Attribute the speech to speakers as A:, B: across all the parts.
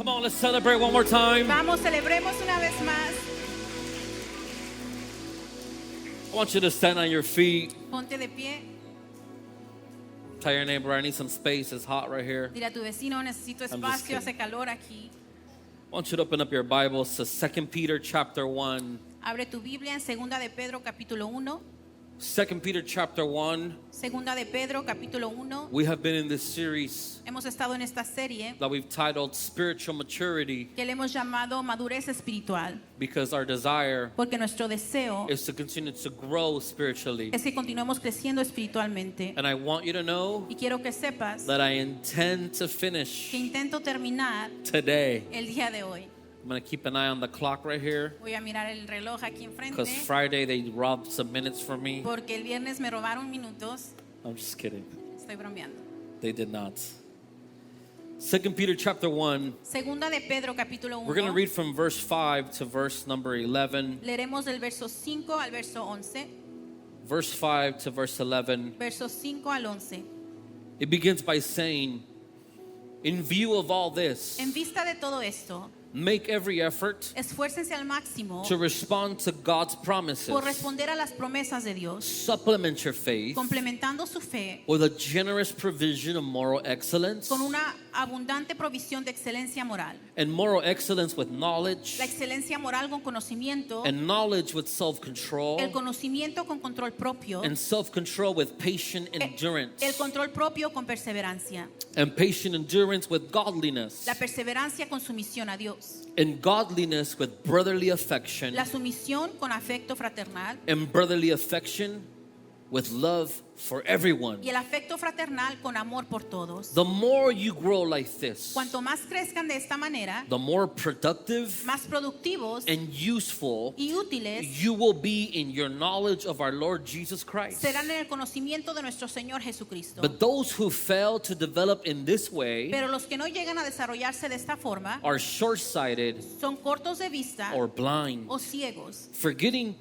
A: Come on, let's celebrate one more time.
B: Vamos, celebremos una vez más.
A: I want you to stand on your feet.
B: Ponte de pie.
A: Tell your neighbor, I need some space. It's hot right here.
B: Dile a tu vecino, necesito
A: just
B: espacio,
A: kidding.
B: hace calor aquí.
A: I want you to open up your Bibles to 2 Peter chapter 1.
B: Abre tu Biblia en Segunda de Pedro capítulo 1.
A: 2 Peter chapter 1.
B: Segunda de Pedro capítulo 1.
A: We have been in this series
B: Hemos estado en esta serie
A: that we've titled Spiritual Maturity
B: que le hemos llamado madurez espiritual,
A: because our desire
B: porque nuestro deseo
A: is to continue to grow spiritually.
B: es que continuemos creciendo espiritualmente.
A: And I want you to know
B: Y quiero que sepas
A: that I intend to finish
B: que intento terminar
A: today.
B: el día de hoy.
A: I'm going to keep an eye on the clock right here
B: Voy a mirar el reloj aquí
A: because
B: enfrente
A: Friday they robbed some minutes from me.
B: porque el viernes me robaron minutos.
A: I'm just kidding.
B: Estoy bromeando.
A: They did not. 2 Peter chapter 1.
B: Segunda de Pedro capítulo
A: We're going to
B: 1.
A: read from verse 5 to verse number 11.
B: Leeremos del verso 5 al verso 11.
A: Verse 5 to verse 11.
B: Verso 5 al 11.
A: It begins by saying, in view of all this,
B: En vista de todo esto,
A: make every effort
B: esfuércense al máximo
A: to respond to God's promises.
B: por responder a las promesas de Dios,
A: Supplement your faith
B: complementando su fe
A: with a generous provision of moral excellence,
B: con una abundante provisión de excelencia moral.
A: and moral excellence with knowledge,
B: La excelencia moral con conocimiento,
A: and knowledge with self-control,
B: el conocimiento con control propio,
A: and self-control with patient endurance,
B: el control propio con perseverancia,
A: and patient endurance with godliness,
B: la perseverancia con sumisión a Dios,
A: and godliness with brotherly affection,
B: la sumisión con afecto fraternal
A: and brotherly affection with love for everyone.
B: y el afecto fraternal con amor por todos.
A: The more you grow like this,
B: Cuanto más crezcan de esta manera,
A: the more productive
B: más productivos
A: and useful
B: y útiles
A: you will be in your knowledge of our Lord Jesus Christ.
B: serán en el conocimiento de nuestro Señor Jesucristo.
A: But those who fail to develop in this way
B: Pero los que no llegan a desarrollarse de esta forma
A: are short-sighted
B: son cortos de vista
A: or blind,
B: o ciegos
A: forgetting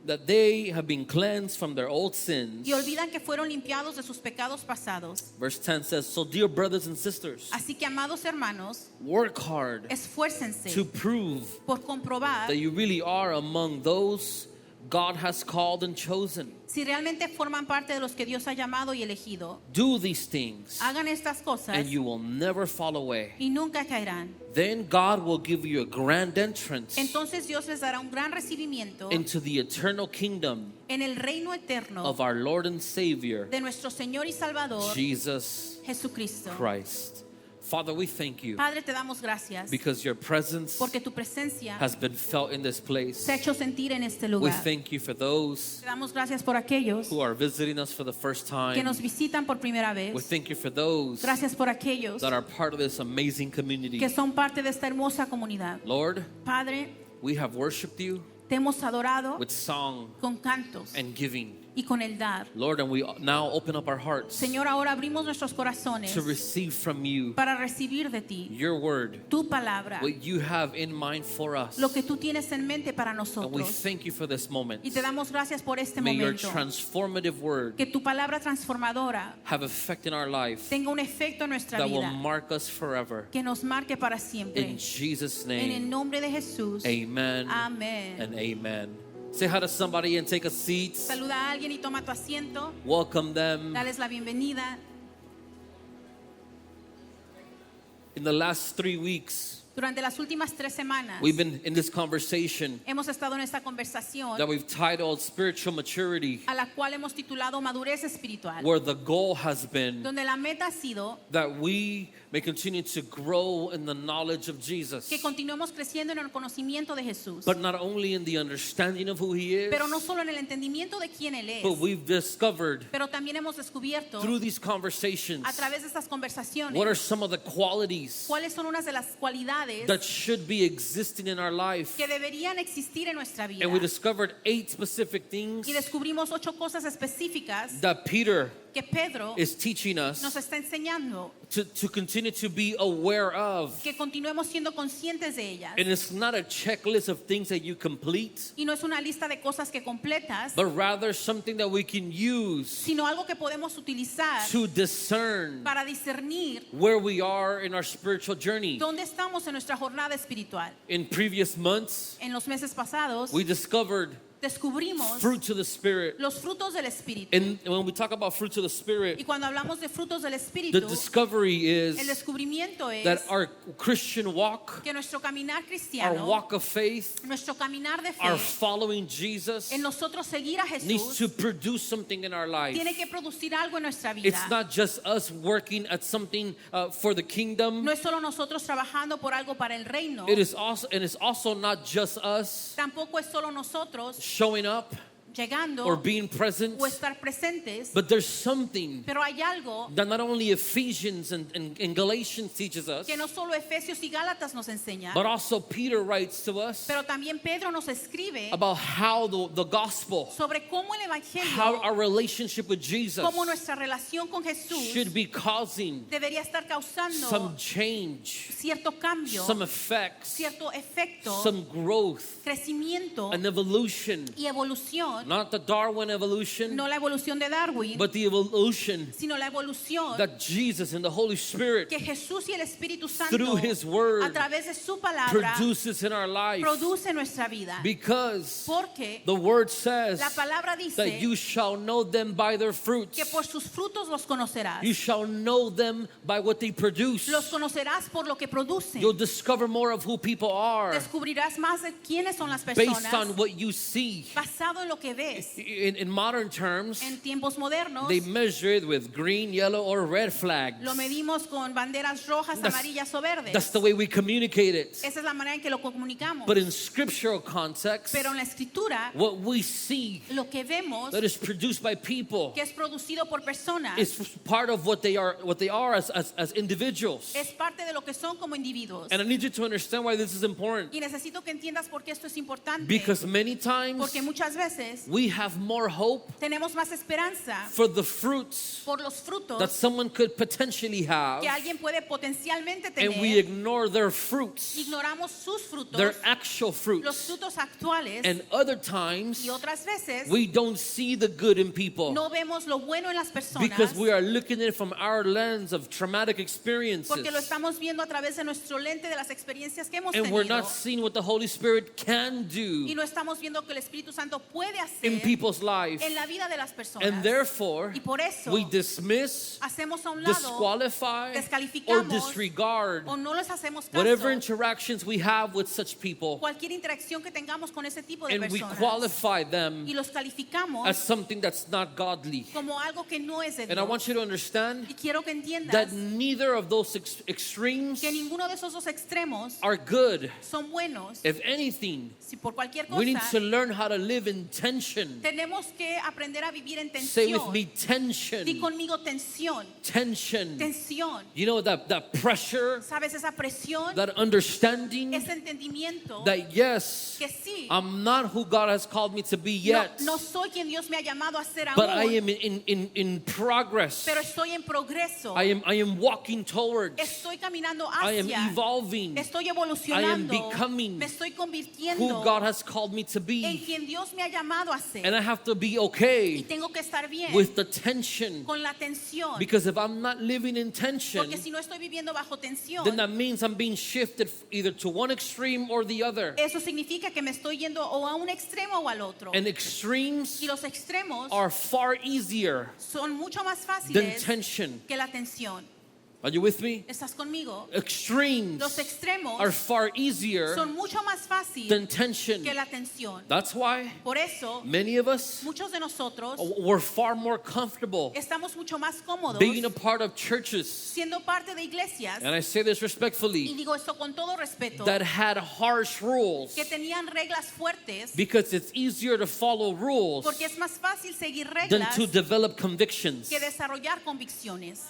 A: that they have been cleansed from their old sins.
B: y olvidan que fueron limpiados de sus pecados pasados.
A: Verse 10 says, so dear brothers and sisters,
B: Así que, amados hermanos,
A: work hard
B: esfuércense
A: to prove
B: por comprobar
A: that you really are among those God has called and chosen.
B: si realmente forman parte de los que Dios ha llamado y elegido.
A: Do these things
B: Hagan estas cosas
A: and you will never fall away.
B: y nunca caerán.
A: Then God will give you a grand entrance
B: Entonces Dios les dará un gran recibimiento
A: into the eternal kingdom
B: en el reino eterno
A: of our Lord and Savior,
B: de nuestro Señor y Salvador
A: Jesus
B: Jesucristo.
A: Christ. Father, we thank you
B: Padre, te damos gracias
A: because your presence
B: porque tu presencia
A: has been felt in this place.
B: se ha hecho sentir en este
A: We
B: lugar.
A: thank you for those
B: Te damos gracias por aquellos
A: who are visiting us for the first
B: que
A: time.
B: nos visitan por primera
A: We
B: vez.
A: thank you for those
B: Gracias por aquellos
A: that are part of this amazing community.
B: que son parte de esta hermosa comunidad.
A: Lord,
B: Padre,
A: we have worshiped you
B: te hemos adorado
A: with song
B: con cantos
A: and giving.
B: y con el dar.
A: Lord, and we now open up our hearts
B: Señor, ahora abrimos nuestros corazones
A: to receive from you
B: para recibir de ti
A: your word,
B: tu palabra,
A: what you have in mind for us.
B: lo que tú tienes en mente para
A: And we
B: nosotros.
A: thank you for this moment.
B: Y te damos gracias por este
A: May your
B: momento.
A: transformative word
B: Que tu palabra transformadora
A: have effect in our life
B: tenga un efecto en nuestra
A: that will
B: vida,
A: mark us forever.
B: que nos marque para siempre.
A: In Jesus'
B: En el
A: name,
B: nombre de Jesús.
A: amen
B: Amén.
A: and amen. Say hi to somebody and take a seat.
B: Saluda a alguien y toma tu asiento.
A: Welcome them.
B: Dales la bienvenida.
A: In the last 3 weeks,
B: Durante las últimas 3 semanas
A: we've been in this conversation
B: hemos estado en esta conversación
A: that we've titled Spiritual Maturity,
B: a la cual hemos titulado Madurez Espiritual,
A: where the goal has been
B: donde la meta ha sido
A: that we may continue to grow in the knowledge of Jesus,
B: que continuemos creciendo en el conocimiento de Jesús,
A: but not only in the understanding of who He is,
B: pero no solo en el entendimiento de quién Él es,
A: but we've discovered
B: pero también hemos descubierto
A: through these conversations
B: a través de estas conversaciones
A: what are some of the qualities
B: cuáles son unas de las cualidades
A: that should be existing in our life.
B: que deberían existir en nuestra vida.
A: And we discovered 8 specific things
B: Y descubrimos 8 cosas específicas
A: that Peter
B: que Pedro
A: is teaching
B: nos
A: us
B: está enseñando
A: to continue to be aware of.
B: que continuemos siendo conscientes de ellas.
A: And it's not a checklist of things that you complete,
B: Y no es una lista de cosas que completas,
A: but rather something that we can use
B: sino algo que podemos utilizar
A: to discern
B: para discernir
A: where we are in our spiritual journey.
B: dónde estamos en nuestra jornada espiritual.
A: In previous months,
B: En los meses pasados
A: we discovered
B: descubrimos
A: fruits of the Spirit.
B: los frutos del Espíritu.
A: And when we talk about fruits of the
B: Y
A: Spirit,
B: cuando hablamos de frutos del
A: the
B: Espíritu,
A: discovery
B: el
A: is
B: descubrimiento
A: that
B: es
A: our Christian walk,
B: que nuestro caminar
A: our
B: cristiano,
A: walk of faith,
B: nuestro caminar de
A: our
B: fe,
A: following Jesus
B: en nosotros seguir a
A: needs to
B: Jesús,
A: produce something in our life.
B: tiene que producir algo en nuestra vida.
A: It's not just us working at something for the kingdom.
B: No es solo nosotros trabajando por algo para el reino,
A: It is also, and it's also not just us
B: tampoco es solo nosotros
A: showing up
B: llegando
A: or being present,
B: o estar presentes,
A: but there's something
B: pero hay algo
A: that not only Ephesians and Galatians teaches us,
B: que no solo Efesios y Gálatas nos enseñan,
A: but also Peter writes to us
B: pero también Pedro nos escribe
A: about how the gospel,
B: sobre cómo el
A: how
B: Evangelio,
A: our relationship with Jesus
B: cómo nuestra relación con Jesús
A: should be causing
B: debería estar causando
A: some change,
B: cierto cambio,
A: some effects,
B: cierto efecto,
A: some growth,
B: crecimiento
A: an evolution.
B: y evolución,
A: Not the Darwin evolution,
B: no la evolución de Darwin,
A: but the evolution
B: sino la evolución
A: that Jesus and the Holy Spirit,
B: que Jesús y el Espíritu
A: through
B: Santo
A: His Word,
B: a través de su palabra
A: produces in our life.
B: produce en nuestra vida.
A: Because
B: Porque
A: the Word says
B: la palabra
A: that
B: dice
A: you shall know them by their fruits.
B: que por sus frutos los conocerás.
A: You shall know them by what they produce.
B: Los conocerás por lo que producen.
A: You'll discover more of who people are
B: Descubrirás más de quiénes son las
A: based
B: personas
A: on what you see.
B: basado en lo que ves.
A: In modern terms,
B: En tiempos modernos
A: they measure it with green, yellow, or red flags.
B: lo medimos con banderas rojas, amarillas o verdes.
A: That's the way we communicate it.
B: Esa es la manera en que lo comunicamos.
A: But in scriptural context,
B: Pero en la escritura,
A: what we see
B: lo que vemos
A: that is produced by people
B: que es producido por personas
A: is part of what they are as individuals.
B: es parte de lo que son como individuos.
A: And I need you to understand why this is important.
B: Y necesito que entiendas por qué esto es importante.
A: Because many times
B: Porque muchas veces
A: we have more hope
B: tenemos más esperanza
A: for the fruits
B: por los frutos
A: that someone could potentially have,
B: que alguien puede potencialmente
A: and we
B: tener.
A: ignore their fruits,
B: Ignoramos sus frutos,
A: their actual
B: los
A: fruits.
B: frutos actuales,
A: And other times
B: y otras veces
A: we don't see the good in people
B: no vemos lo bueno en las personas
A: because we are looking at it from our lens of traumatic
B: porque lo
A: experiences.
B: estamos viendo a través de nuestro lente de las experiencias que hemos
A: And we're
B: tenido
A: not seeing what the Holy Spirit can
B: y
A: do
B: no estamos viendo que el Espíritu Santo puede
A: in
B: hacer
A: people's life.
B: en la vida de las personas.
A: And therefore,
B: Y por eso
A: we dismiss,
B: hacemos a un lado
A: disqualify, or
B: descalificamos
A: disregard
B: o no les hacemos
A: whatever
B: caso
A: interactions we have with such people,
B: cualquier interacción que tengamos con ese tipo de
A: and we
B: personas
A: qualify them
B: y los calificamos
A: as something that's not godly.
B: como algo que no es de
A: And I
B: Dios.
A: want you to understand
B: Y quiero que entiendas
A: that neither of those extremes
B: que ninguno de esos dos extremos
A: are good.
B: son buenos.
A: If anything,
B: Si por cualquier
A: we need to
B: cosa
A: learn how to live in tension.
B: tenemos que aprender a vivir en
A: Say with
B: tensión.
A: me,
B: Di
A: tension.
B: conmigo tensión,
A: Tension.
B: tensión.
A: You know that pressure,
B: ¿Sabes esa presión?
A: that understanding
B: Ese entendimiento
A: that yes,
B: que sí,
A: I'm not who God has called me to be yet,
B: no soy quien Dios me ha llamado a ser
A: but I
B: aún,
A: am in progress.
B: pero estoy en progreso.
A: I am walking towards.
B: Estoy caminando
A: I am
B: hacia,
A: evolving
B: estoy evolucionando,
A: becoming
B: me estoy
A: who
B: convirtiendo
A: God has called me to
B: en
A: be.
B: quien Dios me ha llamado a ser.
A: And I have to be
B: Y
A: okay
B: tengo que estar bien
A: with the tension.
B: con la tensión,
A: Because if I'm not living in tension,
B: porque si no estoy viviendo bajo tensión,
A: then that means I'm being shifted either to one extreme or the other.
B: eso significa que me estoy yendo o a un extremo o al otro.
A: And extremes
B: Y los extremos
A: are far easier
B: son mucho más
A: than
B: fáciles
A: tension.
B: que la tensión.
A: Are you with me?
B: ¿Estás conmigo?
A: Extremes
B: Los extremos
A: are far easier
B: son mucho más fáciles
A: than tension.
B: que la tensión.
A: That's why
B: Por eso,
A: many of us
B: muchos de nosotros
A: were far more comfortable
B: estamos mucho más cómodos
A: being a part of churches,
B: siendo parte de iglesias,
A: and I say this
B: y
A: respectfully,
B: digo esto con todo respeto,
A: that had harsh rules,
B: que tenían reglas fuertes,
A: because it's easier to follow rules
B: porque es más fácil seguir
A: than
B: reglas
A: to develop convictions.
B: que desarrollar convicciones.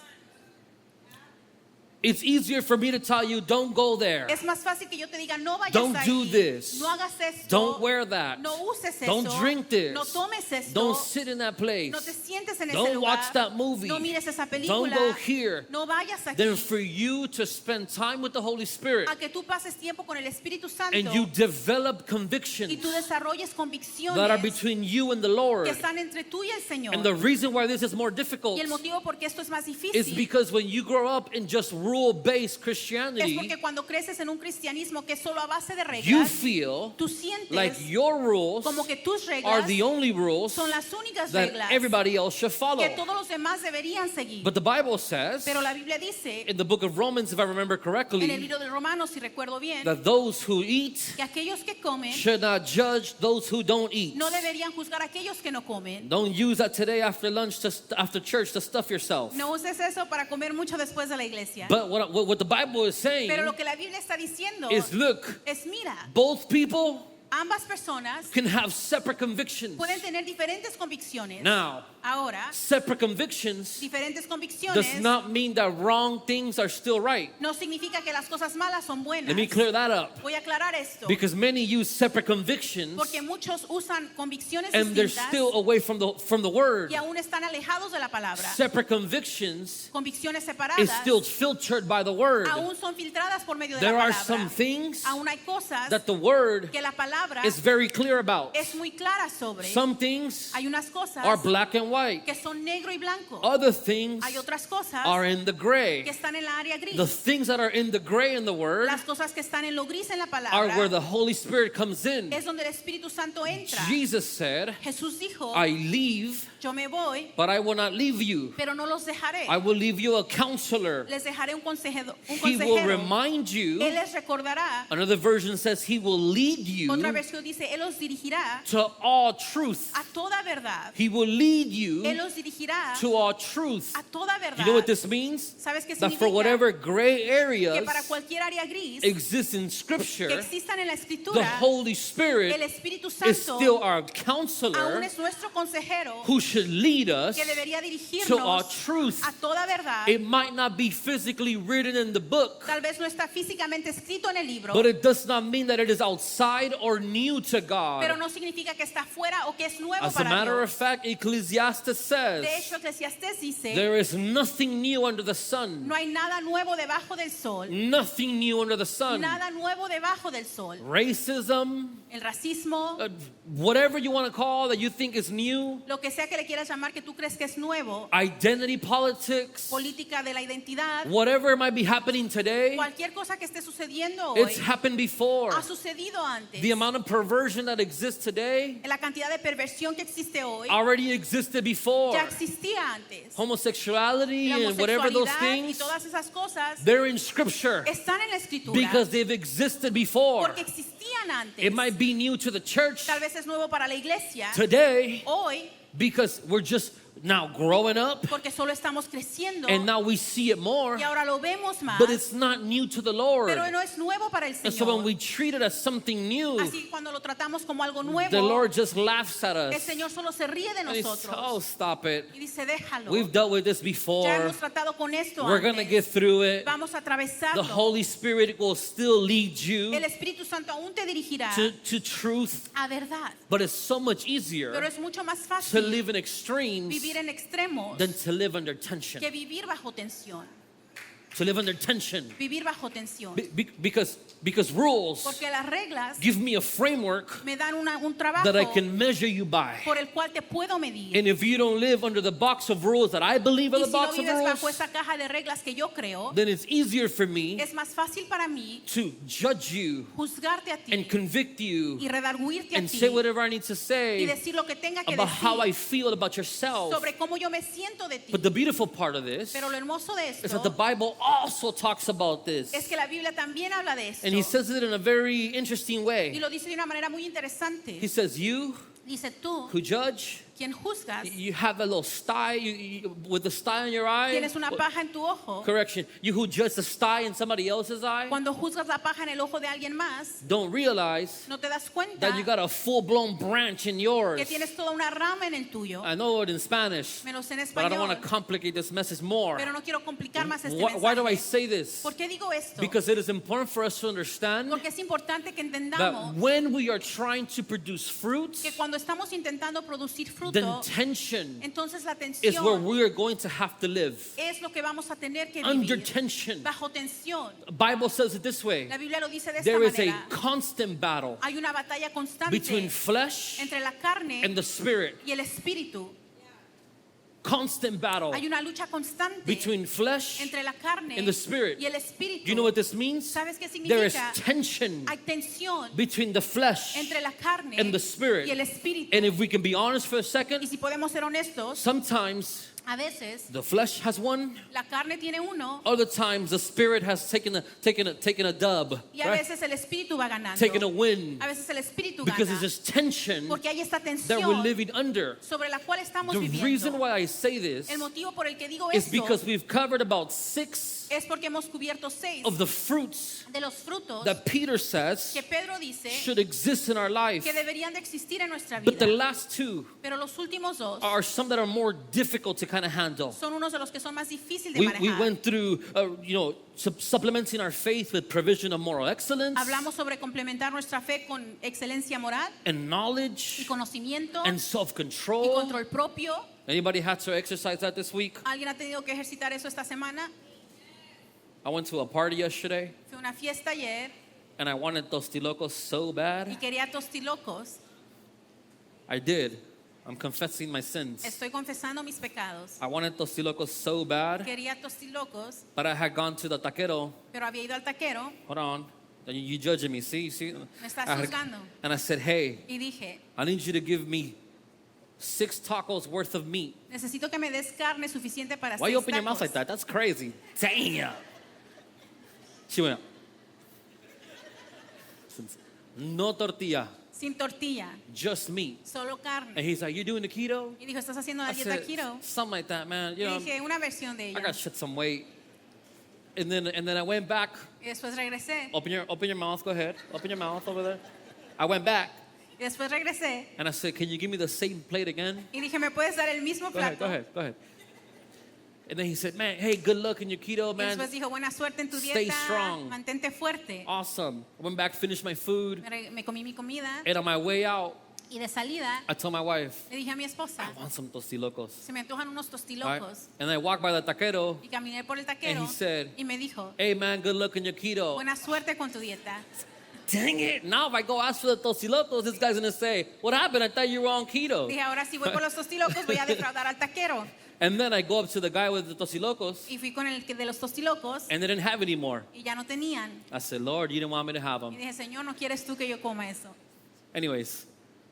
A: It's easier for me to tell you, don't go there.
B: Es más fácil que yo te diga, no vayas
A: Don't
B: ahí,
A: do this.
B: no hagas esto,
A: Don't wear that.
B: no uses eso,
A: Don't drink this.
B: no tomes esto,
A: Don't sit in that place.
B: no te sientes en ese
A: Don't
B: lugar,
A: watch that movie.
B: no mires esa
A: Don't
B: película,
A: go here.
B: no vayas aquí.
A: Then for you to spend time with the Holy Spirit
B: A que tú pases tiempo con el Espíritu Santo
A: and you develop
B: y
A: convictions
B: tú desarrolles
A: that are
B: convicciones
A: between you and the Lord.
B: que están entre tú y el Señor.
A: And the reason why this is more difficult
B: Y el motivo por qué esto es más
A: is
B: difícil
A: because when you grow up in just rule-based
B: es
A: Christianity,
B: porque cuando creces en un cristianismo que es solo a base de
A: you
B: reglas,
A: feel
B: tú sientes
A: like your rules
B: como que tus
A: are
B: reglas
A: the only rules
B: son las únicas
A: that
B: reglas
A: everybody else should follow.
B: que todos los demás deberían seguir.
A: But the Bible says,
B: Pero la Biblia dice
A: in the book of Romans, if I remember
B: en el
A: correctly,
B: libro de Romanos, si recuerdo bien,
A: that those who eat
B: que aquellos que comen
A: should not judge those who don't eat.
B: no deberían juzgar a aquellos que no comen.
A: Don't use that today after lunch, after church, to stuff yourself.
B: No uses eso para comer mucho después de la iglesia.
A: But what the Bible is saying
B: Pero lo que la Biblia está diciendo
A: is, look,
B: es, mira,
A: both people
B: ambas personas
A: can have separate convictions.
B: pueden tener diferentes convicciones.
A: Now,
B: Ahora,
A: separate convictions
B: diferentes convicciones
A: does not mean that wrong things are still right.
B: no significa que las cosas malas son buenas.
A: Let me clear that up.
B: Voy a aclarar esto.
A: Because many use separate convictions
B: Porque muchos usan convicciones
A: and they're
B: distintas
A: still away from the word.
B: y aún están alejados de la palabra.
A: Separate convictions
B: Convicciones
A: is
B: separadas
A: still filtered by the word.
B: aún son filtradas por medio de
A: There
B: la
A: are
B: palabra.
A: some things
B: Aún hay cosas
A: that the word
B: que la palabra
A: is very clear about.
B: es muy clara sobre.
A: Some things
B: Hay unas cosas
A: are black and white.
B: que son negro y blanco.
A: Other things
B: Hay otras cosas
A: are in the
B: que
A: gray.
B: están en la área gris.
A: The things that are in the gray in the word
B: Las cosas que están en lo gris en la
A: are where
B: palabra
A: the Holy Spirit comes in.
B: es donde el Espíritu Santo entra.
A: Jesus said,
B: Jesús dijo,
A: I leave,
B: yo me voy,
A: but I will not leave you.
B: pero no los dejaré.
A: I will leave you a counselor.
B: Les dejaré un consejero.
A: He will remind you.
B: Él les recordará.
A: Another version says he will lead you
B: Otra versión dice, Él los dirigirá
A: to all truth.
B: a toda verdad.
A: He will lead
B: Él
A: you
B: los dirigirá
A: to all truth.
B: a toda verdad.
A: You know what this means?
B: ¿Sabes qué
A: That for
B: significa?
A: whatever gray
B: Que
A: areas
B: para cualquier área gris
A: exist in
B: que
A: Scripture,
B: existan en la
A: the
B: Escritura,
A: Holy
B: el
A: Spirit
B: Espíritu
A: is
B: Santo
A: still our
B: aún
A: counselor
B: es nuestro consejero
A: who should lead us
B: que debería
A: to all
B: dirigirnos
A: truth.
B: a toda verdad.
A: It might not be physically written in the book,
B: Tal vez no está físicamente escrito en el libro,
A: but it does not mean that it is outside or new to
B: pero
A: God.
B: no significa que está fuera o que es nuevo
A: As a
B: para
A: matter of
B: Dios.
A: fact, Ecclesiastes says,
B: De hecho, Eclesiastés dice,
A: there is nothing new under the sun.
B: no hay nada nuevo debajo del sol,
A: Nothing new under the sun.
B: nada nuevo debajo del sol.
A: Racism,
B: El racismo,
A: whatever you want to call that you think is new,
B: lo que sea que le quieras llamar que tú crees que es nuevo,
A: identity politics,
B: política de la identidad,
A: whatever might be happening today,
B: cualquier cosa que esté sucediendo
A: it's
B: hoy,
A: happened before.
B: ha sucedido antes.
A: The amount of perversion that exists today
B: La cantidad de perversión que existe hoy
A: already existed before.
B: ya existía antes.
A: Homosexuality
B: La
A: and whatever those
B: homosexualidad y
A: things,
B: todas esas cosas
A: they're in Scripture
B: están en la Escritura
A: because they've existed before.
B: porque existían antes.
A: It might be new to the church
B: Tal vez es nuevo para la iglesia
A: today
B: hoy
A: because we're just now growing up
B: porque solo estamos creciendo
A: and now we see it more,
B: y ahora lo vemos más,
A: but it's not new to the Lord.
B: pero no es nuevo para el
A: And so when
B: Señor.
A: we treat it as something new,
B: Así cuando lo tratamos como algo
A: the
B: nuevo,
A: Lord just laughs at
B: el
A: us.
B: Señor solo se ríe de
A: And he says, oh,
B: nosotros
A: stop it.
B: y dice, déjalo.
A: We've dealt with this
B: Ya
A: before.
B: hemos tratado con esto
A: We're going to
B: antes.
A: get through it.
B: Vamos a
A: The
B: atravesarlo.
A: Holy Spirit will still lead you
B: El Espíritu Santo aún te dirigirá
A: to truth,
B: a verdad,
A: but it's so much
B: pero
A: easier
B: es mucho más
A: to
B: fácil
A: live in extremes
B: vivir en extremos
A: than to live under tension.
B: que vivir bajo tensión.
A: To live under tension.
B: Vivir bajo tensión.
A: Because rules
B: Porque las reglas
A: give me a framework
B: me dan un trabajo
A: that I can measure you by.
B: por el cual te puedo medir.
A: And if you don't live under the box of rules that I believe are
B: Y
A: the
B: si no
A: box of
B: vives bajo
A: rules,
B: esa caja de reglas que yo creo,
A: then it's easier for me
B: es más fácil para mí
A: to judge you
B: juzgarte a ti
A: and convict you
B: y redarguirte a
A: and
B: ti
A: say whatever I need to
B: y
A: say
B: decir lo que tenga que
A: about how I
B: decir
A: feel about yourself.
B: sobre cómo yo me siento de ti.
A: But the beautiful part of this
B: Pero lo hermoso de
A: is that
B: esto
A: the Bible also talks about this.
B: es que la Biblia también habla de esto
A: And he says it in a very interesting
B: y
A: way.
B: lo dice de una manera muy interesante.
A: He says, you
B: Dice, tú
A: who judge,
B: quien juzgas,
A: You have a little sty with the sty in your eye.
B: tienes una paja en tu ojo.
A: Correction. You who judge the sty in somebody else's eye
B: Cuando juzgas la paja en el ojo de alguien más,
A: don't realize
B: no te das cuenta
A: that you got a full-blown branch in yours.
B: que tienes toda una rama en el tuyo.
A: I know it in Spanish,
B: Me lo sé en
A: but I don't want
B: español,
A: to complicate this message more.
B: pero no quiero complicar más este
A: Why do I
B: mensaje.
A: say this?
B: ¿Por qué digo esto?
A: Because it is important for us to understand
B: Porque es importante que
A: that
B: entendamos
A: when we are trying to produce fruits,
B: que cuando estamos intentando producir
A: the
B: fruto,
A: intention
B: entonces la
A: is where
B: tensión
A: we are going to have to live.
B: es lo que vamos a tener que
A: Under
B: vivir.
A: tension.
B: Bajo tensión.
A: The Bible says it this way.
B: La Biblia lo dice de esta
A: There is a
B: manera.
A: constant battle
B: Hay una batalla constante
A: between flesh
B: entre la carne
A: and the spirit.
B: y el espíritu.
A: Constant battle
B: Hay una lucha constante
A: between flesh
B: entre la carne
A: and the spirit.
B: y el espíritu.
A: You know what this means?
B: ¿Sabes qué
A: There is
B: significa?
A: tension
B: Hay tensión
A: between the flesh
B: entre la carne
A: and the spirit.
B: y el espíritu.
A: And if we can be honest for a
B: Y
A: second,
B: si podemos ser honestos,
A: sometimes
B: a veces
A: the flesh has won,
B: la carne tiene uno
A: other times the spirit has taken a dub,
B: y a
A: right?
B: veces el espíritu va ganando.
A: Taken a win,
B: A veces el espíritu
A: because
B: gana.
A: there's this tension
B: Porque hay esta
A: that we're
B: tensión
A: living under.
B: sobre la cual estamos
A: The reason
B: viviendo.
A: why I say this
B: El motivo por el que digo
A: is
B: esto
A: because we've covered about 6
B: es porque hemos cubierto 6
A: of the fruits
B: de los frutos
A: that Peter says
B: que Pedro dice
A: should exist in our life.
B: que deberían de existir en nuestra
A: But the
B: vida.
A: last 2
B: Pero los últimos 2
A: are some that are more difficult to kind of handle.
B: son unos de los que son más difíciles de
A: We
B: manejar.
A: went through, supplementing our faith with provision of moral excellence
B: Hablamos sobre complementar nuestra fe con excelencia moral
A: and
B: y
A: knowledge
B: conocimiento
A: and
B: y
A: self-control.
B: control propio.
A: Anybody had to exercise that this week?
B: ¿Alguien ha tenido que ejercitar eso esta semana?
A: I went to a party yesterday
B: Fue una fiesta ayer
A: and I wanted tostilocos so
B: y
A: bad.
B: quería tostilocos.
A: I did. I'm confessing my sins.
B: Estoy confesando mis pecados.
A: I wanted tostilocos so bad,
B: Quería tostilocos,
A: but I had gone to the taquero.
B: pero había ido al taquero.
A: Hold on. You judging me, see?
B: Me estás
A: I had-
B: juzgando.
A: and I said, hey,
B: Y dije,
A: I need you to give me 6 tacos worth of meat.
B: necesito que me des carne suficiente para
A: Why you
B: 6
A: open your mouth like
B: tacos.
A: that? That's crazy. Damn. She went, no tortilla,
B: Sin tortilla,
A: just meat.
B: solo
A: And
B: carne.
A: he's like, you doing the keto?
B: Y dijo, ¿estás haciendo la
A: I
B: dieta
A: said,
B: keto?
A: something like that, man. You
B: Y
A: know,
B: dije, una versión de
A: I
B: ella.
A: got shit some weight. And then I went back.
B: Y después regresé.
A: Open your mouth. Go ahead. Open your mouth over there. I went back
B: Y después regresé.
A: and I said, can you give me the same plate again?
B: Y dije, ¿me puedes dar el mismo
A: Go ahead.
B: plato?
A: Go ahead. And then he said, man, hey, good luck in your keto,
B: Y
A: man.
B: después dijo, buena suerte en tu
A: Stay
B: dieta.
A: strong.
B: Mantente fuerte.
A: Awesome. I went back, finished my food.
B: Me comí mi comida.
A: And on my way out,
B: Y de salida,
A: I told my wife,
B: le dije a mi esposa,
A: I want some tostilocos.
B: se me antojan unos
A: Right?
B: tostilocos.
A: And I walked by the taquero.
B: Y caminé por el
A: And
B: taquero.
A: he said,
B: Y me dijo,
A: Hey, man, good luck in your keto.
B: buena suerte con tu dieta.
A: Dang it. Now if I go ask for the tostilocos, this guy's going to say, what happened? I thought you were on keto.
B: Dije, ahora si voy por los tostilocos, voy a defraudar al taquero.
A: And then I go up to the guy with the tostilocos,
B: Y fui con el que de los tostilocos
A: and they didn't have any more.
B: y ya no tenían.
A: I said, Lord, you didn't want me to have
B: Y
A: them.
B: dije, Señor, ¿no quieres tú que yo coma eso?
A: Anyways,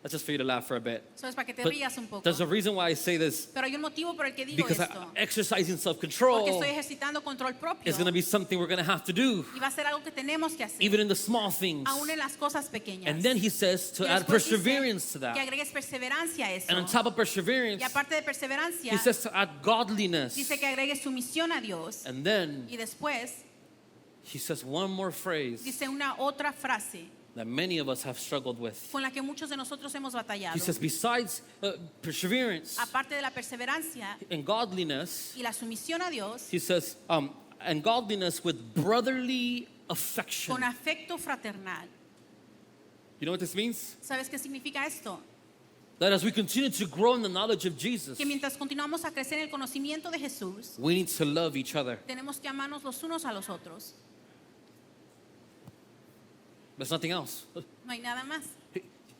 A: that's just for you to laugh for a bit.
B: Eso es para que te
A: But
B: rías un poco.
A: there's a reason why I say this.
B: Pero hay un motivo por el que digo
A: Because
B: esto.
A: exercising
B: Porque
A: self-control
B: estoy ejercitando control propio.
A: is going to be something we're going to have to do,
B: Y va a ser algo que tenemos que hacer.
A: even in the small things.
B: Aún en las cosas pequeñas.
A: And then he says to
B: Y
A: add
B: después dice
A: perseverance to
B: que
A: that.
B: agregues perseverancia a eso.
A: And on top of perseverance,
B: Y aparte de perseverancia,
A: he says to add godliness.
B: dice que agregues sumisión a Dios.
A: And then
B: Y después
A: he says one more phrase
B: dice una otra frase
A: that many of us have struggled with.
B: con la que muchos de nosotros hemos batallado.
A: He says, besides perseverance
B: Aparte de la perseverancia
A: and godliness,
B: y la sumisión a Dios,
A: he says, and godliness with brotherly affection.
B: con afecto fraternal.
A: You know what this means?
B: ¿Sabes qué significa esto?
A: That as we continue to grow in the knowledge of Jesus,
B: Que mientras continuamos a crecer en el conocimiento de Jesús,
A: we need to love each other.
B: tenemos que amarnos los unos a los otros.
A: There's nothing else.
B: No hay nada más.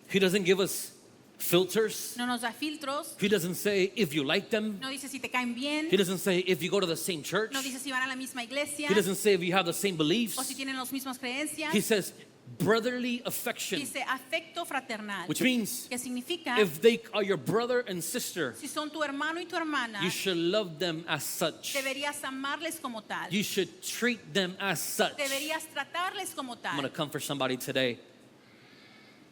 A: He doesn't give us filters.
B: No nos da filtros.
A: He doesn't say if you like them.
B: No dice si te caen bien.
A: He doesn't say if you go to the same church.
B: No dice si van a la misma iglesia.
A: He doesn't say if you have the same
B: O si
A: beliefs.
B: tienen las mismas creencias.
A: He says brotherly affection,
B: Dice afecto fraternal.
A: which means
B: Que significa,
A: if they are your brother and sister,
B: si son tu hermano y tu hermana,
A: you should love them as such.
B: deberías amarles como tal.
A: You should treat them as such.
B: Deberías tratarles como
A: I'm
B: tal.
A: going to come for somebody today.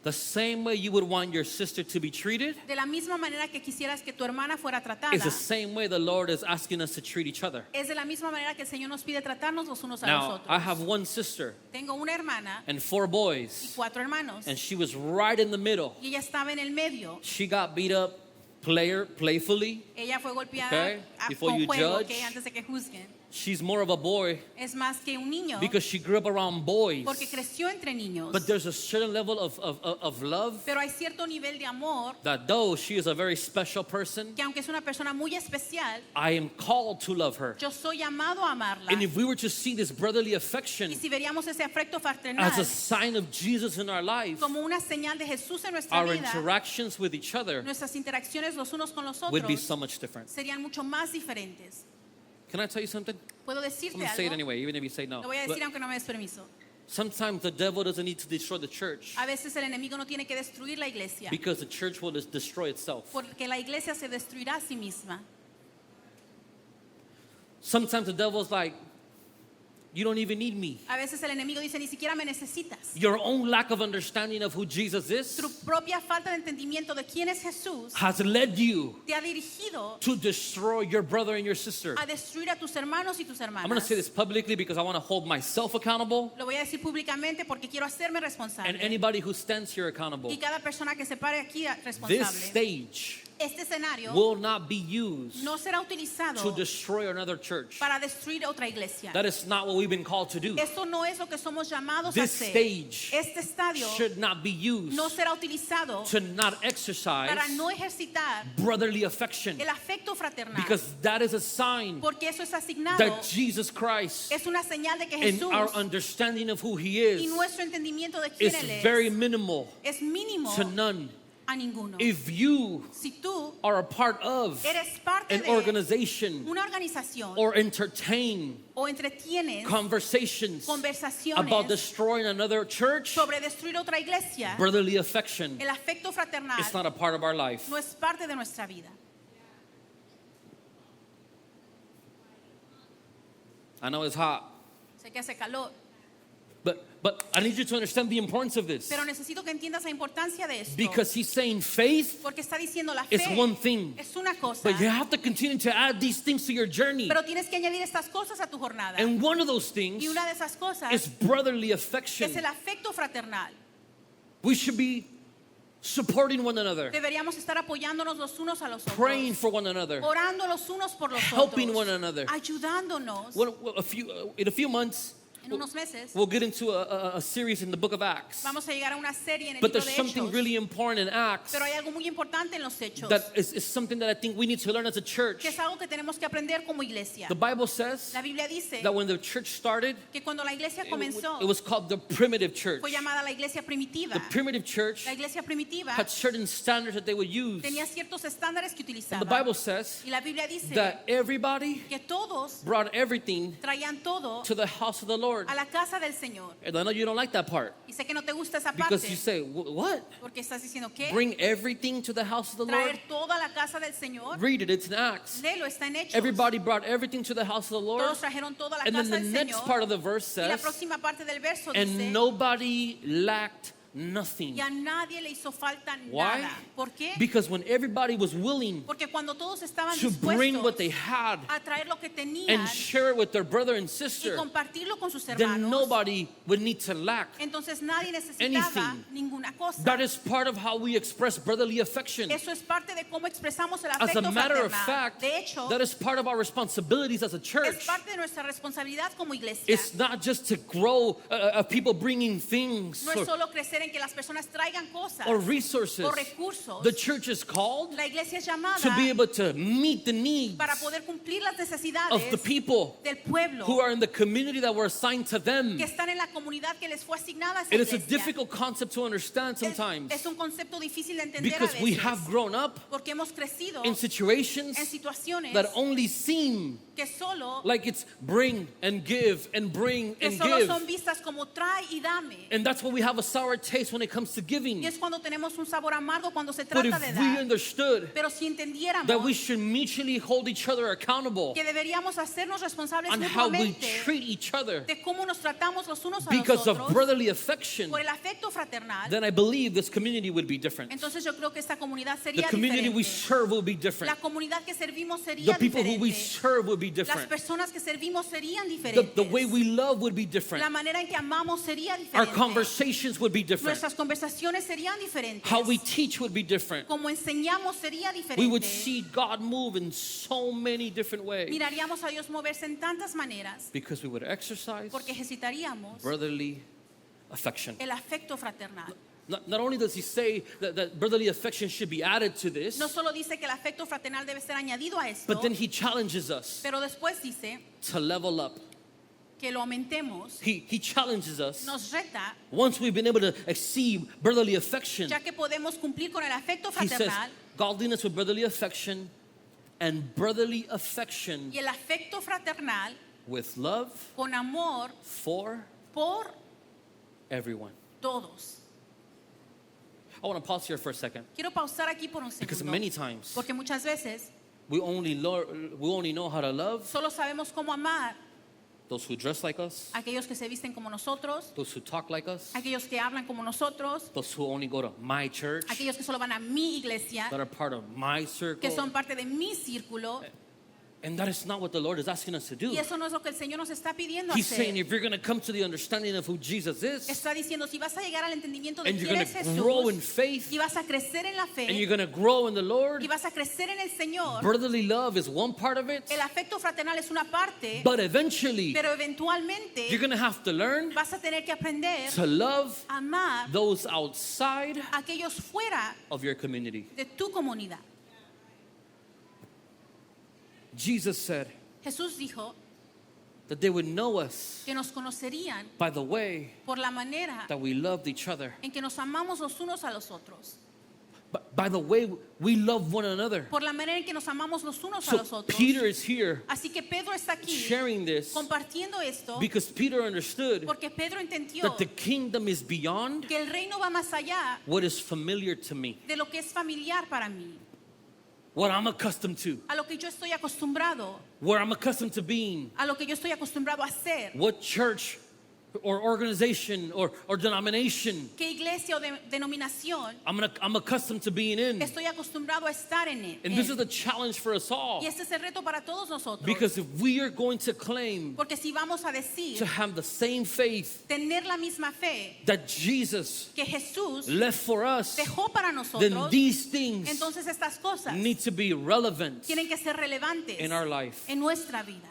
A: The same way you would want your sister to be treated
B: De la misma manera que quisieras que tu hermana fuera tratada,
A: is the same way the Lord is asking us to treat each other.
B: es de la misma manera que el Señor nos pide tratarnos los unos a los
A: Now,
B: otros.
A: I have one sister
B: Tengo una hermana
A: and 4
B: y
A: boys,
B: 4 hermanos,
A: and she was right in the middle.
B: y ella estaba en el medio.
A: She got beat up playfully.
B: Ella fue golpeada
A: Okay, before
B: con
A: you
B: juego,
A: judge.
B: antes de que juzguen.
A: She's more of a boy
B: Es más que un niño,
A: because she grew up around boys.
B: porque creció entre niños.
A: But there's a certain level of love
B: Pero hay cierto nivel de amor
A: that though she is a very special person,
B: que aunque es una persona muy especial,
A: I am called to love her.
B: yo soy llamado a amarla.
A: And if we were to see this brotherly
B: Y
A: affection
B: si veríamos ese afecto fraternal
A: as a sign of Jesus in our life,
B: como una señal de Jesús en nuestra
A: our
B: vida,
A: interactions with each other
B: nuestras interacciones los unos con los
A: would be
B: otros
A: so much different.
B: serían mucho más diferentes.
A: Can I tell you something?
B: ¿Puedo
A: I'm
B: decirte
A: going to say it
B: algo?
A: anyway, even if you say no.
B: Lo voy a
A: But
B: decir aunque no me des permiso.
A: sometimes the devil doesn't need to destroy the church
B: A veces el enemigo no tiene que destruir la iglesia,
A: because the church will just destroy itself.
B: porque la iglesia se destruirá a sí misma.
A: Sometimes the devil's like, you don't even need me.
B: A veces el enemigo dice, ni siquiera me necesitas.
A: Your own lack of understanding of who Jesus
B: Tu
A: is
B: propia falta de entendimiento de quién es Jesús
A: has led you
B: te ha dirigido
A: to destroy your brother and your sister.
B: a destruir a tus hermanos y tus
A: I'm going to
B: hermanas.
A: say this publicly because I want to hold myself accountable
B: Lo voy a decir públicamente porque quiero hacerme
A: and
B: responsable.
A: anybody who stands here accountable.
B: Y cada persona que se pare aquí
A: This
B: responsable.
A: stage
B: Este escenario
A: will not be used
B: no será utilizado
A: to destroy another church.
B: para destruir otra iglesia.
A: That is not what we've been called to do.
B: Esto no es lo que somos llamados a
A: This
B: hacer.
A: stage
B: Este estadio
A: should not be used
B: no será utilizado
A: to not exercise
B: para no ejercitar
A: brotherly affection
B: el afecto fraternal.
A: because that is a sign
B: Porque eso es asignado,
A: that Jesus Christ
B: es una señal de que
A: and
B: Jesús
A: our understanding of who he
B: y
A: is
B: nuestro entendimiento de quién
A: is
B: Él
A: very
B: es
A: minimal
B: es mínimo
A: to none.
B: a ninguno.
A: If you
B: Si tú
A: are a part of
B: eres parte
A: an
B: de
A: organization
B: una organización
A: or entertain
B: o entretienes
A: conversations about
B: conversaciones
A: destroying another church,
B: sobre destruir otra iglesia,
A: brotherly affection
B: el afecto fraternal
A: is not a part of our life.
B: no es parte de nuestra vida.
A: I know it's hot,
B: Sé que hace calor,
A: but I need you to understand the importance of this
B: pero necesito que entiendas la importancia de esto.
A: because he's saying faith
B: Porque está diciendo la
A: is
B: fe
A: one thing,
B: es una cosa,
A: but you have to continue to add these things to your journey.
B: pero tienes que añadir estas cosas a tu jornada.
A: And one of those things
B: Y una de esas cosas
A: is brotherly affection.
B: es el afecto fraternal.
A: We should be supporting one another,
B: Deberíamos estar apoyándonos los unos a los
A: praying
B: otros,
A: for one another,
B: orando los unos por los
A: helping
B: otros,
A: one another.
B: ayudándonos.
A: In a few months,
B: En unos meses
A: we'll get into a series in the book of Acts.
B: vamos a llegar a una serie en el
A: But
B: libro
A: there's
B: de
A: something
B: Hechos,
A: really important in Acts
B: pero hay algo muy importante en los Hechos,
A: that is something that I think we need to learn as a church.
B: que es algo que tenemos que aprender como iglesia.
A: The Bible says
B: La Biblia dice
A: that when the church started,
B: que cuando la iglesia comenzó
A: it was called the primitive church.
B: fue llamada la iglesia primitiva.
A: The primitive church
B: La iglesia primitiva
A: had certain standards that they would use.
B: tenía ciertos estándares que
A: And the
B: utilizaban.
A: Bible says
B: Y la Biblia dice
A: that everybody
B: que todos
A: brought everything
B: traían todo
A: to the house of the Lord.
B: a la casa del Señor.
A: And I know you don't like that part
B: Y sé que no te gusta esa
A: because
B: parte
A: you say, what?
B: porque estás diciendo que
A: Bring everything to the house of the Lord?
B: traer todo a la casa del Señor.
A: Read it, it's in Acts.
B: Léelo, está en Hechos.
A: Everybody brought everything to the house of the Lord.
B: Todos trajeron todo a la
A: And then
B: casa
A: the
B: del
A: next
B: Señor.
A: part of the verse
B: Y la
A: says,
B: próxima parte del verso dice,
A: and nobody lacked nothing.
B: y a nadie le hizo falta
A: Why?
B: nada. ¿Por qué?
A: Because when everybody was willing
B: Porque cuando todos estaban
A: to bring what they
B: dispuestos
A: had
B: a traer lo que tenían
A: and share it with their brother and
B: y
A: sister,
B: compartirlo con sus
A: then
B: hermanos,
A: nobody would need to lack.
B: entonces nadie necesitaba
A: anything.
B: ninguna cosa.
A: That is part of how we express brotherly affection.
B: Eso es parte de cómo expresamos el
A: As a
B: afecto
A: matter of
B: fraternal.
A: fact,
B: De hecho,
A: that is part of our responsibilities as a
B: es
A: church.
B: parte de nuestra responsabilidad como iglesia.
A: It's not just to grow people bringing things
B: No es solo crecer en que las personas traigan cosas
A: or resources.
B: o recursos.
A: The church is called
B: La iglesia es llamada
A: to be able to meet the needs
B: para poder cumplir las necesidades
A: of the people
B: del pueblo
A: who are in the community that were assigned to them.
B: que están en la comunidad que les fue asignada a esa
A: It is a
B: iglesia.
A: difficult concept to understand sometimes
B: Es un concepto difícil de entender
A: because
B: a
A: we
B: veces
A: have grown up
B: porque hemos crecido
A: in situations
B: en situaciones
A: that only seem
B: que solo
A: like it's bring and give and bring
B: que
A: and
B: solo
A: give.
B: son vistas como trae y dame.
A: And that's why we have a sour taste when it comes to
B: Y
A: giving.
B: es cuando tenemos un sabor amargo cuando se
A: But
B: trata de
A: if we
B: dar.
A: understood
B: Pero si entendiéramos
A: that we should mutually hold each other accountable
B: que deberíamos hacernos responsables
A: on how we
B: mutuamente
A: treat each other
B: de cómo nos tratamos los unos a los
A: because of
B: otros
A: brotherly affection,
B: por el afecto fraternal,
A: then I believe this community would be different.
B: entonces yo creo que esta comunidad
A: The
B: sería
A: community we
B: diferente.
A: serve will be different.
B: La comunidad que servimos
A: The
B: sería
A: people who we
B: diferente.
A: serve will be
B: Las
A: different.
B: personas que servimos serían
A: The
B: diferentes.
A: way we love would be
B: La
A: different.
B: manera en que amamos sería
A: Our
B: diferente.
A: conversations would be different.
B: Nuestras conversaciones serían diferentes.
A: How we teach would be different.
B: Como enseñamos sería
A: We would
B: diferente.
A: see God move in so many different ways
B: Miraríamos a Dios moverse en tantas maneras
A: because we would exercise
B: porque ejercitaríamos
A: brotherly affection.
B: el afecto fraternal.
A: Not only does he say that brotherly affection should be added to this,
B: No solo dice que el afecto fraternal debe ser añadido a esto,
A: but then he challenges us
B: pero después dice
A: to level up.
B: que lo aumentemos,
A: He challenges us.
B: nos reta,
A: Once we've been able to exceed brotherly affection,
B: ya que podemos cumplir con el afecto
A: he says
B: fraternal
A: godliness with brotherly affection and brotherly affection
B: y el afecto fraternal
A: with love
B: con amor
A: for
B: por
A: everyone.
B: todos.
A: I want to pause here for a second
B: Quiero pausar aquí por un
A: because
B: segundo,
A: many times
B: porque muchas veces
A: we only know how to love
B: solo sabemos cómo amar
A: those who dress like us,
B: a aquellos que se visten como nosotros,
A: those who talk like us,
B: aquellos que hablan como nosotros,
A: those who only go to my church,
B: aquellos que solo van a mi iglesia,
A: that are part of my
B: que
A: circle.
B: son parte de mi círculo,
A: And that is not what the Lord is asking us to do.
B: y eso no es lo que el Señor nos está pidiendo
A: He's saying
B: hacer.
A: if you're going to come to the understanding of who Jesus is,
B: Está diciendo, si vas a llegar al entendimiento de
A: and you're
B: quién
A: going
B: es
A: to grow in
B: Jesús,
A: faith,
B: y vas a crecer en la
A: and you're
B: fe,
A: going to grow in the Lord,
B: y vas a crecer en el Señor,
A: brotherly love is one part of it,
B: el afecto fraternal es una parte,
A: but eventually
B: pero eventualmente
A: you're going to have to learn
B: vas a tener que aprender
A: to love
B: a amar
A: those outside
B: a aquellos fuera
A: of your community.
B: de tu comunidad.
A: Jesus said
B: Jesús dijo
A: that they would know us
B: que nos conocerían
A: by the way
B: por la manera
A: that we loved each other,
B: en que nos amamos los unos a los otros,
A: by the way we love one another.
B: por la manera en que nos amamos los unos a
A: So
B: los otros.
A: Peter is here
B: Así que Pedro está aquí
A: sharing this
B: compartiendo esto
A: because Peter understood
B: porque Pedro entendió
A: that the kingdom is beyond
B: que el reino va más allá
A: what is familiar to me,
B: de lo que es familiar para mí,
A: what I'm accustomed to,
B: a lo que yo estoy acostumbrado,
A: where I'm accustomed to being,
B: a lo que yo estoy acostumbrado a hacer.
A: what church or organization or denomination
B: ¿Qué iglesia o denominación
A: I'm accustomed to being in.
B: estoy acostumbrado a estar en él?
A: And this is the challenge for us all.
B: Y este es el reto para todos nosotros.
A: Because if we are going to claim
B: Porque si vamos a decir,
A: to have the same faith
B: tener la misma fe
A: that Jesus
B: que Jesús
A: left for us,
B: dejó para
A: then
B: nosotros,
A: these things
B: entonces estas cosas
A: need to be relevant
B: tienen que ser relevantes
A: in our life.
B: en nuestra vida.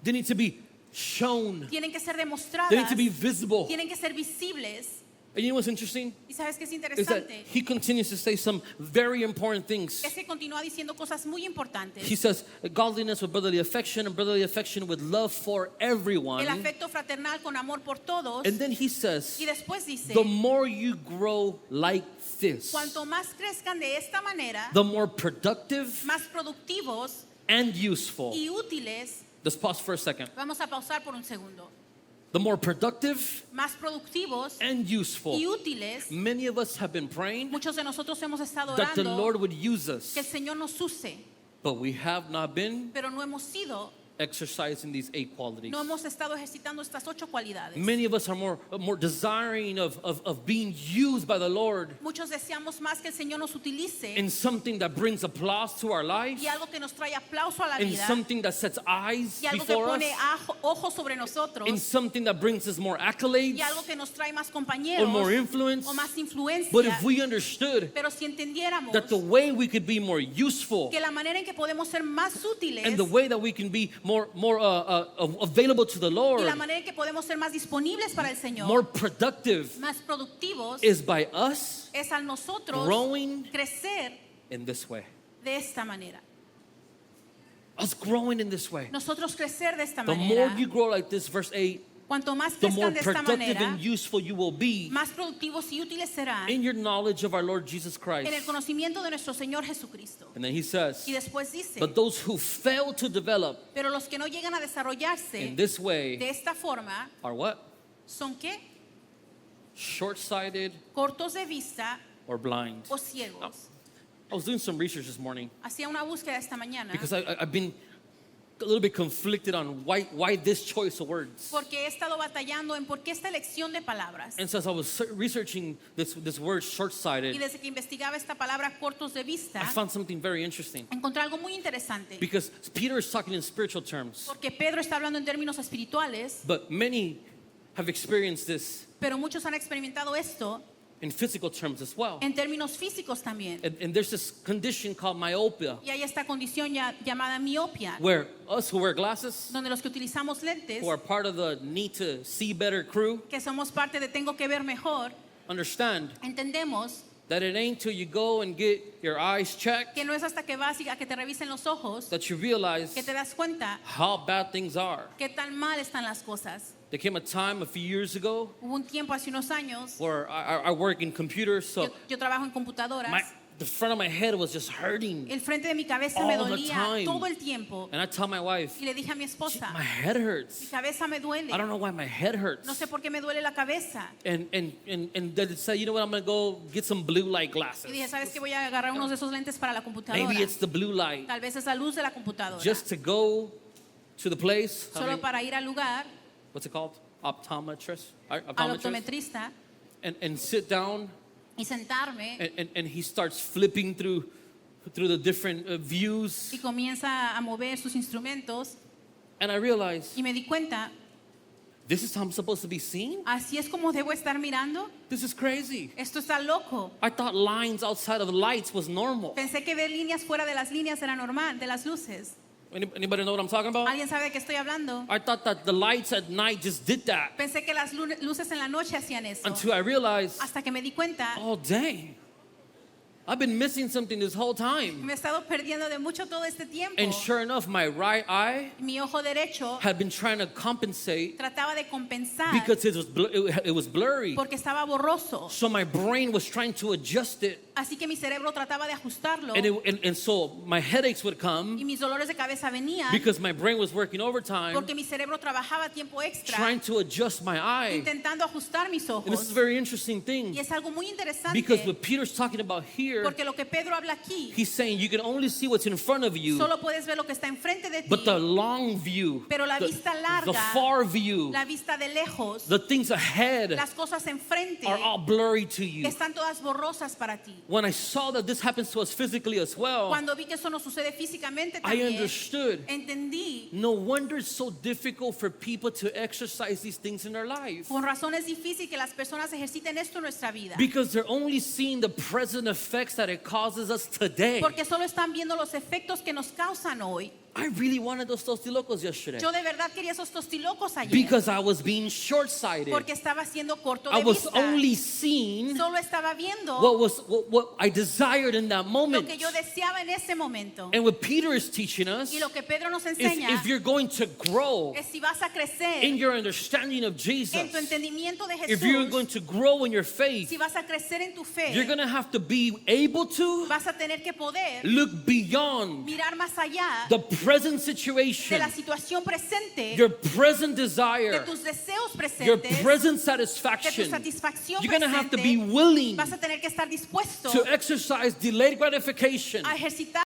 A: They need to be shown.
B: Tienen que ser
A: They need
B: demostradas,
A: to be visible.
B: tienen que ser visibles.
A: And you know what's interesting?
B: ¿Y sabes qué es
A: Is that
B: interesante?
A: he continues to say some very important things.
B: Es que continúa diciendo cosas muy importantes.
A: He says godliness with brotherly affection and brotherly affection with love for everyone.
B: El afecto fraternal con amor por todos.
A: And then he says,
B: Y después dice,
A: the more you grow like this,
B: cuanto más crezcan de esta manera,
A: the more productive
B: más productivos
A: and useful.
B: y útiles.
A: Let's pause for a second.
B: Vamos a pausar por un segundo.
A: The more productive
B: Más productivos
A: and useful.
B: y útiles.
A: Many of us have been praying
B: Muchos de nosotros hemos estado
A: that the
B: orando
A: Lord would use us,
B: que el Señor nos use,
A: but we have not been
B: pero no hemos sido,
A: exercising these 8 qualities.
B: no hemos estado ejercitando estas 8 cualidades.
A: Many of us are more desiring of being used by the Lord
B: Muchos deseamos más que el Señor nos utilice
A: in something that brings applause to our life,
B: y algo que nos trae aplauso a la
A: in
B: vida
A: something that sets eyes
B: y algo que
A: before us,
B: pone ojos sobre nosotros
A: in something that brings us more accolades
B: y algo que nos trae más
A: or
B: compañeros
A: more influence.
B: o más influencia.
A: But if we understood
B: Pero si entendiéramos
A: that the way we could be more useful
B: que la manera en que podemos ser más útiles
A: and the way that we can be more available to the
B: y
A: Lord,
B: la manera en que podemos ser más disponibles para el Señor,
A: more productive,
B: más productivos,
A: is by us
B: es al nosotros
A: growing
B: crecer
A: in this way.
B: de esta manera.
A: Us growing in this way.
B: Nosotros crecer de esta
A: The more
B: manera.
A: you grow like this, verse 8,
B: Cuanto más
A: the more
B: crezcan de esta
A: productive
B: manera,
A: and useful you will be
B: más productivos y útiles serán
A: in your knowledge of our Lord Jesus
B: en el
A: Christ.
B: conocimiento de nuestro Señor Jesucristo.
A: And then he says,
B: Y después dice,
A: but those who fail to develop
B: pero los que no llegan a desarrollarse
A: in this
B: de
A: way
B: esta forma
A: are what?
B: son ¿qué?
A: Short-sighted
B: Cortos de vista
A: or blind.
B: o ciegos.
A: I was doing some research this morning
B: Hacía una búsqueda esta mañana
A: because I've been a little bit conflicted on why this choice of words.
B: Porque he estado batallando en por qué esta elección de palabras.
A: And so as I was researching this word
B: Y
A: short-sighted,
B: desde que investigaba esta palabra cortos de vista,
A: I found something very interesting.
B: encontré algo muy interesante.
A: Because Peter is talking in spiritual terms,
B: Porque Pedro está hablando en términos espirituales,
A: but many have experienced this
B: pero muchos han experimentado esto
A: in physical terms as well.
B: en términos físicos también.
A: And there's this condition called myopia,
B: Y hay esta condición llamada miopia,
A: where us who wear glasses,
B: donde los que utilizamos lentes,
A: who are part of the need to see better crew,
B: que somos parte de tengo que ver mejor,
A: understand
B: entendemos
A: that it ain't till you go and get your eyes checked
B: que no es hasta que vas y a que te revisen los ojos
A: that you realize
B: que te das cuenta
A: how bad things are.
B: qué tan mal están las cosas.
A: There came a time a few years ago
B: Hubo un tiempo hace unos años,
A: where I work in computers, so
B: yo trabajo en computadoras,
A: the front of my head was just hurting.
B: el frente de mi cabeza me
A: all the
B: dolía
A: time.
B: todo el tiempo.
A: And I tell my wife,
B: Y le dije a mi esposa,
A: my head
B: mi
A: hurts.
B: cabeza me duele.
A: I don't know why my head hurts.
B: No sé por qué me duele la cabeza.
A: And they said, you know what, I'm going to go get some blue light
B: Y dije,
A: glasses.
B: ¿sabes qué? Voy a agarrar unos de esos lentes para la computadora.
A: Maybe it's the blue light.
B: Tal vez es la luz de la computadora.
A: Just to go to the place.
B: Solo para ir al lugar,
A: What's it called? Optometrist?
B: al
A: Optometrist.
B: optometrista,
A: And sit down,
B: y sentarme
A: and he starts flipping through the different views.
B: y comienza a mover sus instrumentos.
A: And I realized,
B: Y me di cuenta,
A: this is how I'm supposed to be seen?
B: así es como debo estar mirando.
A: This is crazy.
B: Esto está loco.
A: I thought lines outside of the lights was normal.
B: Pensé que ver líneas fuera de las líneas era normal, de las luces.
A: Anybody know what I'm talking about?
B: ¿Alguien sabe de qué estoy hablando?
A: I thought that the lights at night just did that
B: Pensé que las luces en la noche hacían eso.
A: until I realized,
B: Hasta que me di cuenta,
A: oh dang, I've been missing something this whole time.
B: me he estado perdiendo de mucho todo este tiempo.
A: And sure enough, my right eye
B: Mi ojo derecho
A: had been trying to compensate
B: trataba de compensar
A: because it was blurry.
B: porque estaba borroso.
A: So my brain was trying to adjust it.
B: Así que mi cerebro trataba de ajustarlo
A: And so my headaches would
B: y
A: come
B: mis dolores de cabeza venían
A: because my brain was working overtime
B: porque mi cerebro trabajaba tiempo extra
A: trying to adjust my eye.
B: intentando ajustar mis
A: And this is a
B: ojos.
A: very interesting
B: Y
A: thing
B: es algo muy interesante
A: because what Peter's talking about here,
B: porque lo que Pedro habla aquí,
A: he's saying you can only see what's in front of you,
B: solo puedes ver lo que está enfrente de
A: but the
B: ti,
A: long view,
B: pero la vista larga,
A: the far view,
B: la vista de lejos,
A: the things ahead
B: las cosas enfrente
A: are all blurry to you.
B: están todas borrosas para ti.
A: When I saw that this happens to us physically as well,
B: Cuando vi que eso nos sucede físicamente
A: I
B: también,
A: understood.
B: entendí.
A: No wonder it's so difficult for people to exercise these things in their life.
B: Con razón es difícil que las personas ejerciten esto en nuestra vida.
A: Because they're only seeing the present effects that it causes us today.
B: Porque solo están viendo los efectos que nos causan hoy.
A: I really wanted those tostilocos yesterday.
B: Yo de verdad quería esos tostilocos ayer.
A: Because I was being short-sighted.
B: Porque estaba siendo corto
A: I
B: de
A: was
B: vista.
A: only seeing
B: Solo estaba viendo
A: what I desired in that
B: lo
A: moment.
B: que yo deseaba en ese momento.
A: And what Peter is teaching us
B: Y lo que Pedro nos
A: is
B: enseña
A: if you're going to grow
B: es si vas a crecer
A: in your understanding of Jesus,
B: en tu entendimiento de
A: if you're going
B: Jesús,
A: to grow in your faith,
B: si vas a crecer en tu fe,
A: you're going to have to be able to
B: vas a tener que poder
A: look beyond
B: mirar más allá
A: the present
B: de
A: situation,
B: la situación presente,
A: your present
B: de
A: desire,
B: tus deseos
A: your
B: presentes,
A: present
B: de tu
A: satisfaction.
B: satisfacción
A: You're going to have to
B: presente.
A: be willing
B: Vas a tener que estar dispuesto
A: to exercise delayed gratification
B: a ejercitar